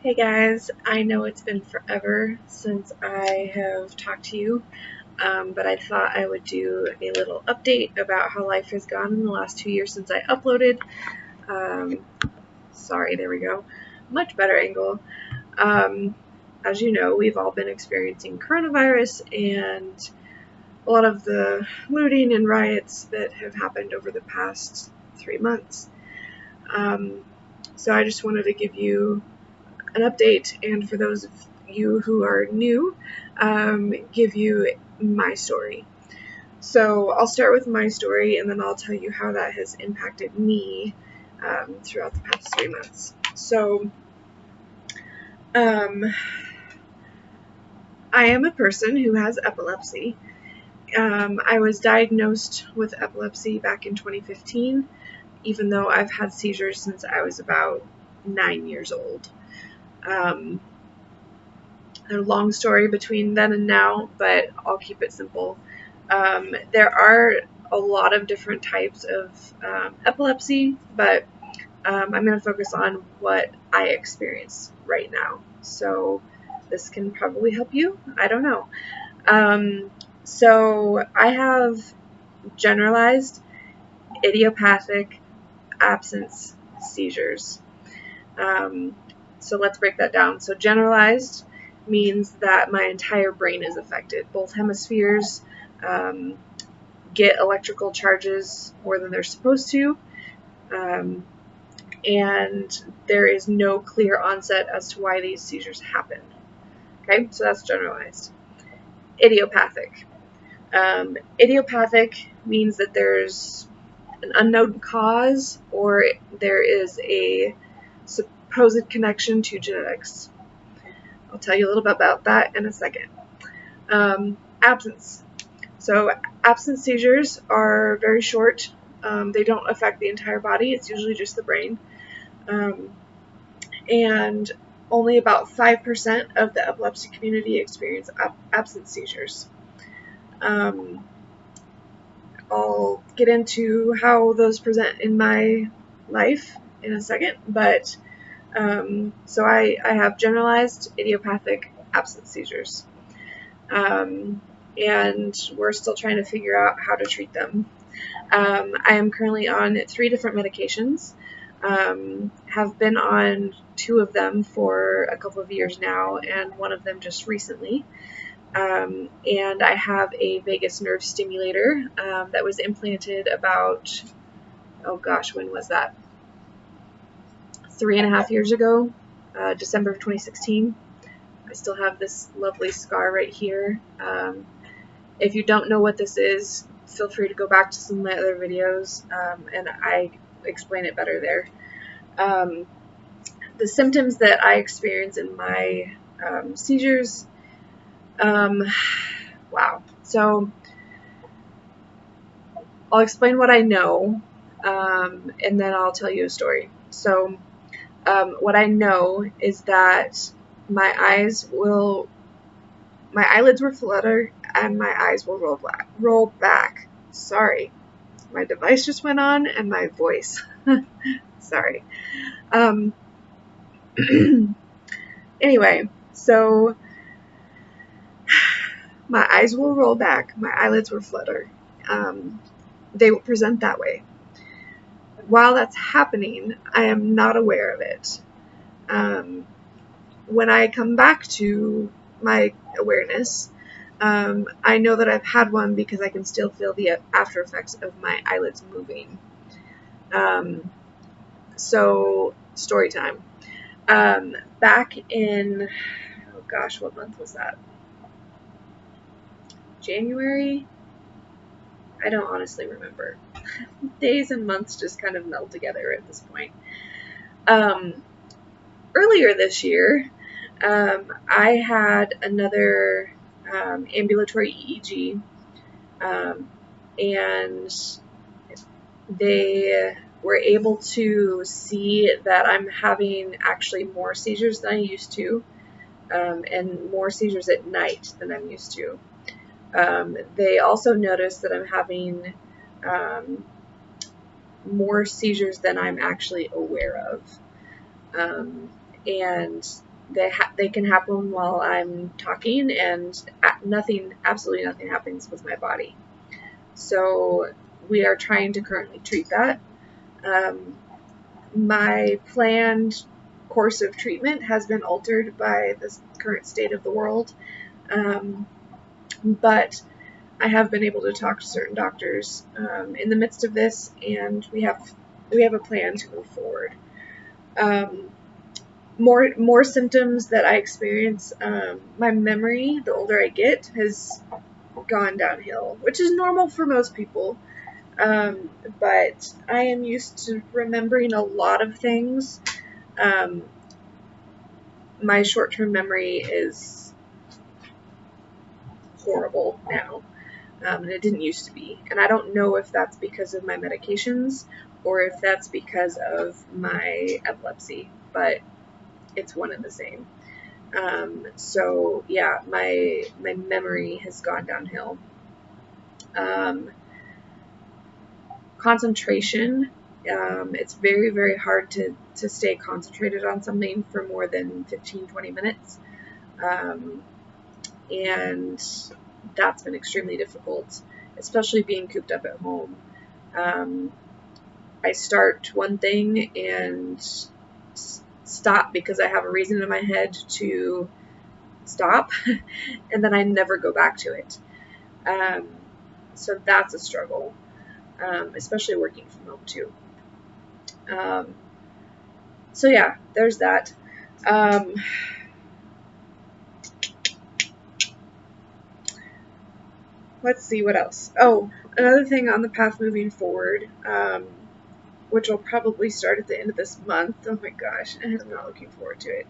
Hey guys, I know it's been forever since I have talked to you, but I thought I would do a little update about how life has gone in the last 2 years since I uploaded. Um, Sorry, there we go. Much better angle. As you know, we've all been experiencing coronavirus and a lot of the looting and riots that have happened over the past 3 months. So I just wanted to give you an update, and for those of you who are new, give you my story. So I'll start with my story, and then I'll tell you how that has impacted me throughout the past 3 months. So I am a person who has epilepsy. I was diagnosed with epilepsy back in 2015, even though I've had seizures since I was about 9 years old. A long story between then and now, but I'll keep it simple. There are a lot of different types of epilepsy, but I'm going to focus on what I experience right now. So this can probably help you. I don't know. So I have generalized idiopathic absence seizures. So let's break that down. So generalized means that my entire brain is affected. Both hemispheres get electrical charges more than they're supposed to, and there is no clear onset as to why these seizures happen. Okay, so that's generalized. Idiopathic. Idiopathic means that there's an unknown cause or there is a supposed connection to genetics. I'll tell you a little bit about that in a second. Absence. So absence seizures are very short. They don't affect the entire body. It's usually just the brain. And only about 5% of the epilepsy community experience absence seizures. I'll get into how those present in my life in a second, but so I have generalized idiopathic absence seizures, and we're still trying to figure out how to treat them. I am currently on 3 different medications, have been on 2 of them for a couple of years now, and one of them just recently. And I have a vagus nerve stimulator that was implanted about, when was that? 3.5 years ago, December of 2016. I still have this lovely scar right here. If you don't know what this is, feel free to go back to some of my other videos, and I explain it better there. The symptoms that I experience in my seizures, wow. So I'll explain what I know, and then I'll tell you a story. So what I know is that my eyelids will flutter and my eyes will roll back. Sorry, my device just went on and my voice. Sorry. Anyway, so my eyes will roll back, my eyelids will flutter. They will present that way. While that's happening, I am not aware of it. When I come back to my awareness, I know that I've had one because I can still feel the after effects of my eyelids moving. So, story time. Back in, what month was that? January? I don't honestly remember. Days and months just kind of meld together at this point. Earlier this year, I had another ambulatory EEG, and they were able to see that I'm having actually more seizures than I used to, and more seizures at night than I'm used to. They also noticed that I'm having more seizures than I'm actually aware of. And They can happen while I'm talking, and absolutely nothing happens with my body. So we are trying to currently treat that. My planned course of treatment has been altered by the current state of the world, but I have been able to talk to certain doctors in the midst of this, and we have a plan to move forward. More symptoms that I experience. My memory, the older I get, has gone downhill, which is normal for most people. But I am used to remembering a lot of things. My short-term memory is horrible now, and it didn't used to be. And I don't know if that's because of my medications or if that's because of my epilepsy, but it's one and the same. So yeah, my memory has gone downhill. Concentration. It's very, very hard to stay concentrated on something for more than 15-20 minutes. And that's been extremely difficult, especially being cooped up at home. I start one thing and stop because I have a reason in my head to stop, and then I never go back to it. So that's a struggle, especially working from home too. So yeah, there's that. Let's see what else. Oh, another thing on the path moving forward, which will probably start at the end of this month. Oh my gosh, I'm not looking forward to it.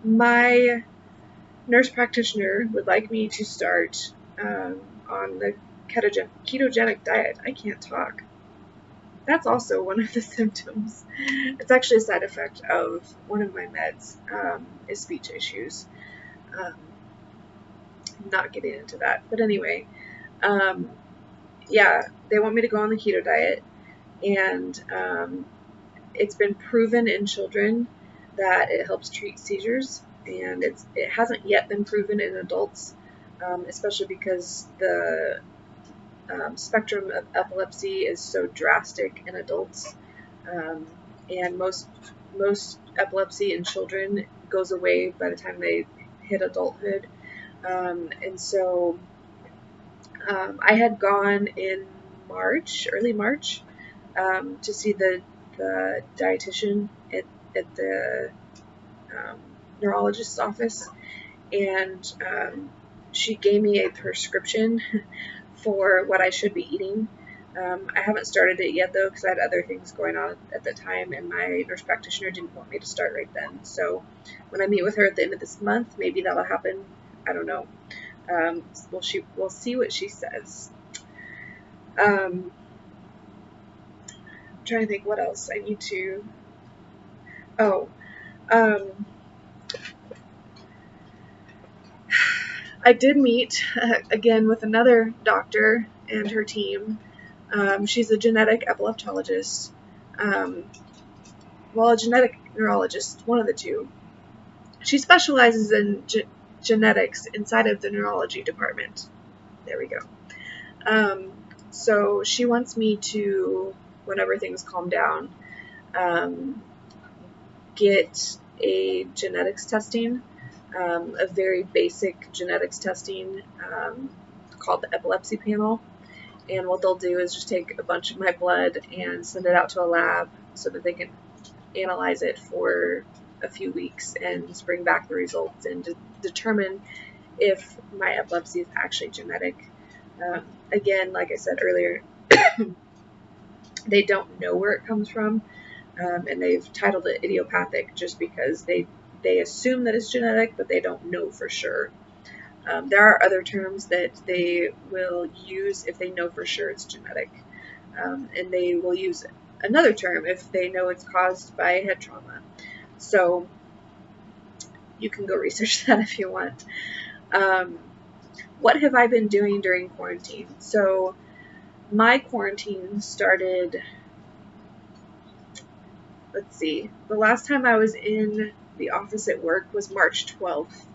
My nurse practitioner would like me to start on the ketogenic diet. I can't talk. That's also one of the symptoms. It's actually a side effect of one of my meds, is speech issues. I'm not getting into that. But anyway, yeah, they want me to go on the keto diet, and it's been proven in children that it helps treat seizures, and it hasn't yet been proven in adults, especially because the spectrum of epilepsy is so drastic in adults, and most epilepsy in children goes away by the time they hit adulthood, and so I had gone in early March, to see the dietitian at the neurologist's office, and she gave me a prescription for what I should be eating. I haven't started it yet though, because I had other things going on at the time, and my nurse practitioner didn't want me to start right then. So when I meet with her at the end of this month, maybe that'll happen. I don't know. We'll see what she says. I'm trying to think what else I need to. Oh, I did meet again with another doctor and her team. She's a genetic epileptologist. A genetic neurologist, one of the two. She specializes in genetics inside of the neurology department. There we go. So she wants me to, whenever things calm down, get a genetics testing, a very basic genetics testing called the epilepsy panel. And what they'll do is just take a bunch of my blood and send it out to a lab so that they can analyze it for a few weeks and bring back the results and determine if my epilepsy is actually genetic. Again, like I said earlier, they don't know where it comes from, and they've titled it Idiopathic just because they assume that it's genetic, but they don't know for sure. There are other terms that they will use if they know for sure it's genetic, and they will use another term if they know it's caused by head trauma. So you can go research that if you want. What have I been doing during quarantine? So my quarantine started, let's see, the last time I was in the office at work was March 12th.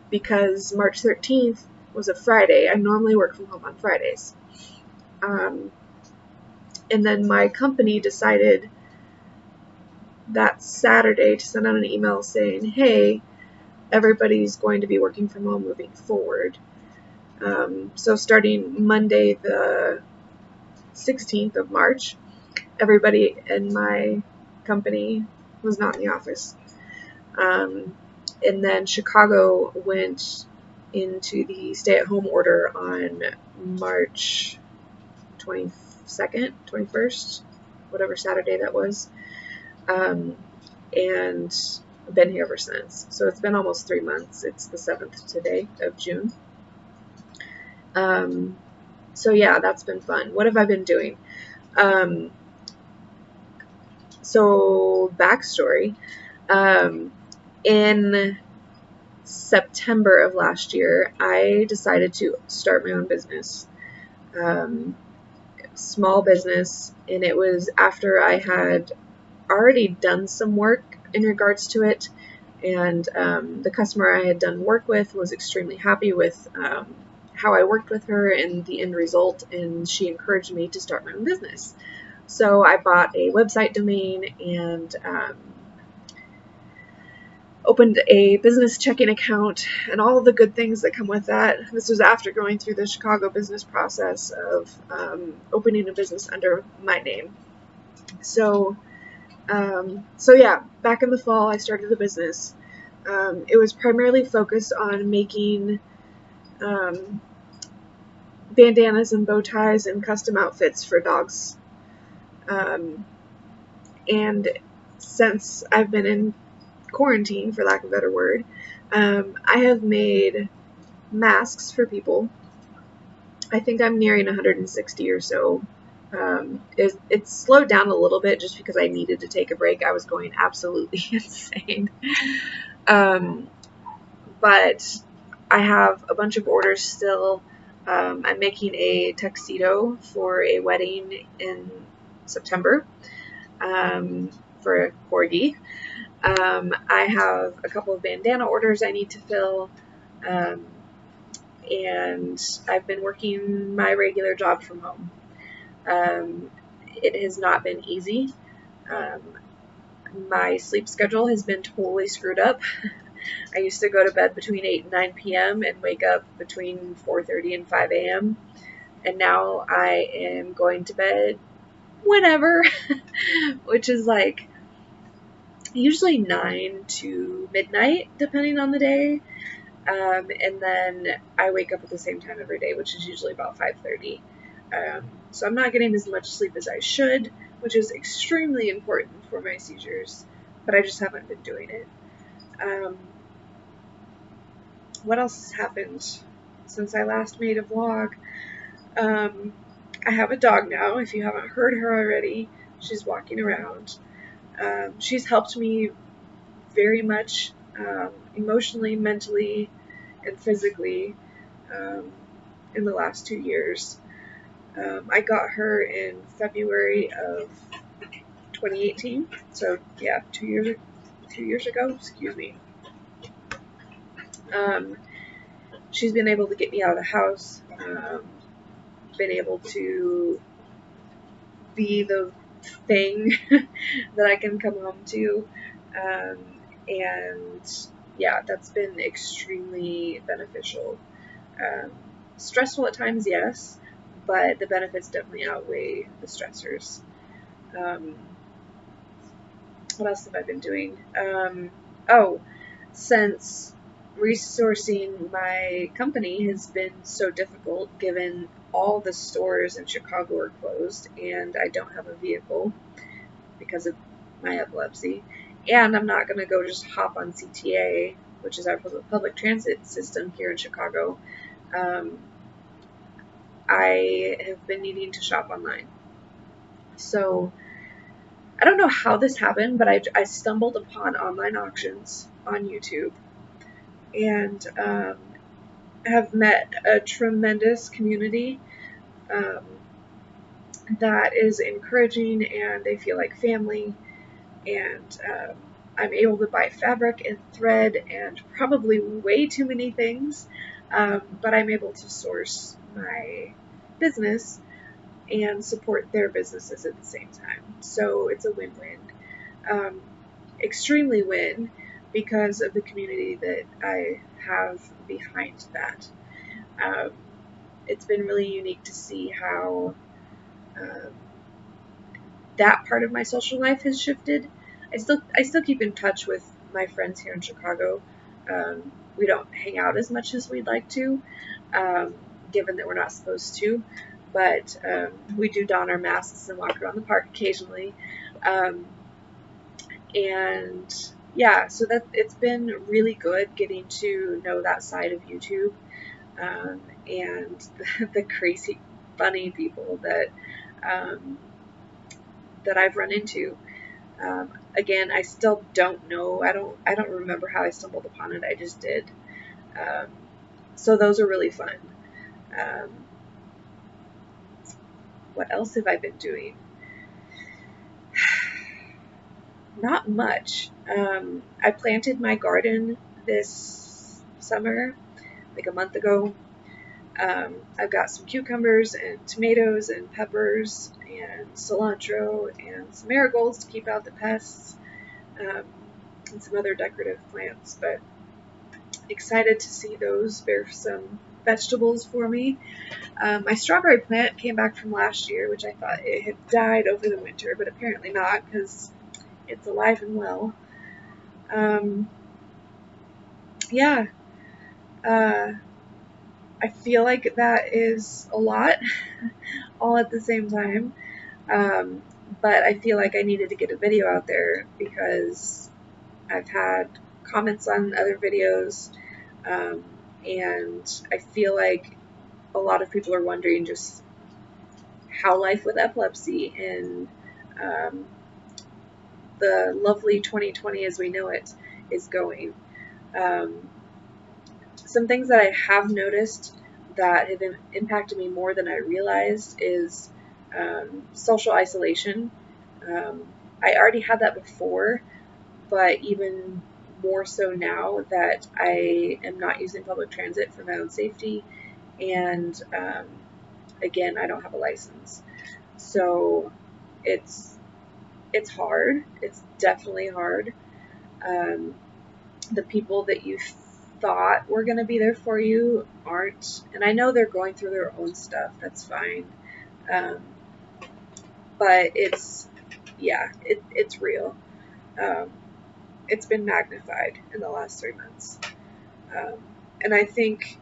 Because March 13th was a Friday. I normally work from home on Fridays. And then my company decided that Saturday to send out an email saying, hey, everybody's going to be working from home moving forward. So starting Monday the 16th of March, everybody in my company was not in the office. And then Chicago went into the stay-at-home order on March 22nd, 21st, whatever Saturday that was. And I've been here ever since. So it's been almost 3 months. It's the 7th today of June. So yeah, that's been fun. What have I been doing? So backstory. In September of last year, I decided to start my own business. Small business, and it was after I had already done some work in regards to it, and the customer I had done work with was extremely happy with how I worked with her and the end result, and she encouraged me to start my own business. So I bought a website domain and opened a business checking account and all of the good things that come with that. This was after going through the Chicago business process of opening a business under my name. So yeah, back in the fall, I started the business. It was primarily focused on making bandanas and bow ties and custom outfits for dogs. And since I've been in quarantine, for lack of a better word, I have made masks for people. I think I'm nearing 160 or so. It's slowed down a little bit just because I needed to take a break. I was going absolutely insane. But I have a bunch of orders still. I'm making a tuxedo for a wedding in September for a corgi. I have a couple of bandana orders I need to fill. And I've been working my regular job from home. It has not been easy. My sleep schedule has been totally screwed up. I used to go to bed between 8 and 9 p.m. and wake up between 4:30 and 5 a.m. And now I am going to bed whenever, which is like usually 9 to midnight, depending on the day. And then I wake up at the same time every day, which is usually about 5:30. So I'm not getting as much sleep as I should, which is extremely important for my seizures, but I just haven't been doing it. What else has happened since I last made a vlog? I have a dog now. If you haven't heard her already, she's walking around. She's helped me very much emotionally, mentally, and physically in the last 2 years. I got her in February of 2018, so yeah, 2 years ago, excuse me. She's been able to get me out of the house, been able to be the thing that I can come home to, and yeah, that's been extremely beneficial. Stressful at times, yes, but the benefits definitely outweigh the stressors. What else have I been doing? Since resourcing my company has been so difficult given all the stores in Chicago are closed and I don't have a vehicle because of my epilepsy, and I'm not going to go just hop on CTA, which is our public transit system here in Chicago. I have been needing to shop online. So I don't know how this happened, but I stumbled upon online auctions on YouTube and have met a tremendous community that is encouraging, and they feel like family, and I'm able to buy fabric and thread and probably way too many things, but I'm able to source my business and support their businesses at the same time. So it's a win-win. Extremely win because of the community that I have behind that. It's been really unique to see how that part of my social life has shifted. I still keep in touch with my friends here in Chicago. We don't hang out as much as we'd like to, given that we're not supposed to, but we do don our masks and walk around the park occasionally. And yeah, so that it's been really good getting to know that side of YouTube, and the crazy funny people that I've run into. Again, I still don't know. I don't remember how I stumbled upon it. I just did. So those are really fun. What else have I been doing? Not much. I planted my garden this summer, like a month ago. I've got some cucumbers and tomatoes and peppers and cilantro and some marigolds to keep out the pests, and some other decorative plants, but excited to see those bear some vegetables for me. My strawberry plant came back from last year, which I thought it had died over the winter, but apparently not, because it's alive and well. Yeah. I feel like that is a lot all at the same time. But I feel like I needed to get a video out there because I've had comments on other videos, and I feel like a lot of people are wondering just how life with epilepsy and the lovely 2020 as we know it is going. Some things that I have noticed that have impacted me more than I realized is social isolation. I already had that before, but even more so now that I am not using public transit for my own safety, and again, I don't have a license. So it's hard. It's definitely hard. The people that you thought were going to be there for you aren't, and I know they're going through their own stuff. That's fine. But it's real. It's been magnified in the last 3 months. And I think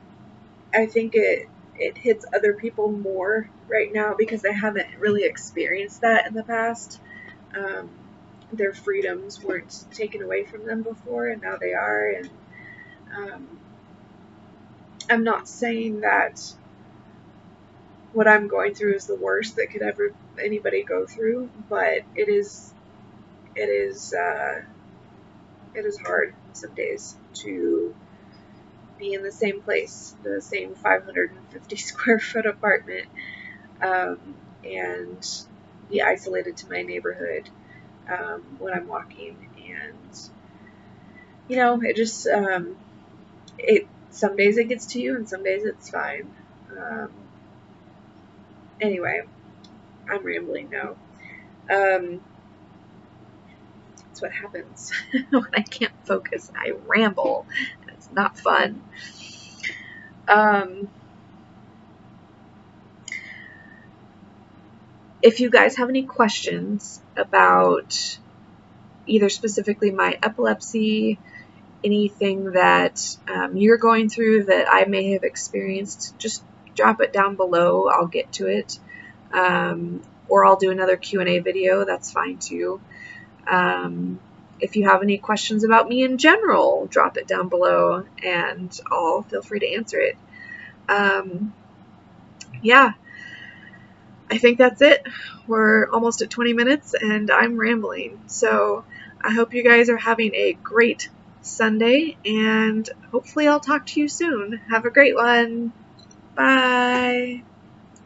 it hits other people more right now because they haven't really experienced that in the past. Their freedoms weren't taken away from them before, and now they are. And I'm not saying that what I'm going through is the worst that could ever anybody go through, but it is hard some days to be in the same place, the same 550 square foot apartment, and be isolated to my neighborhood when I'm walking. And it just some days it gets to you and some days it's fine. Anyway, I'm rambling now. That's what happens when I can't focus. I ramble, and it's not fun. If you guys have any questions about either specifically my epilepsy, anything that you're going through that I may have experienced, just drop it down below. I'll get to it. Or I'll do another Q&A video. That's fine too. If you have any questions about me in general, drop it down below and I'll feel free to answer it. Yeah, I think that's it. We're almost at 20 minutes and I'm rambling. So I hope you guys are having a great Sunday, and hopefully I'll talk to you soon. Have a great one. Bye.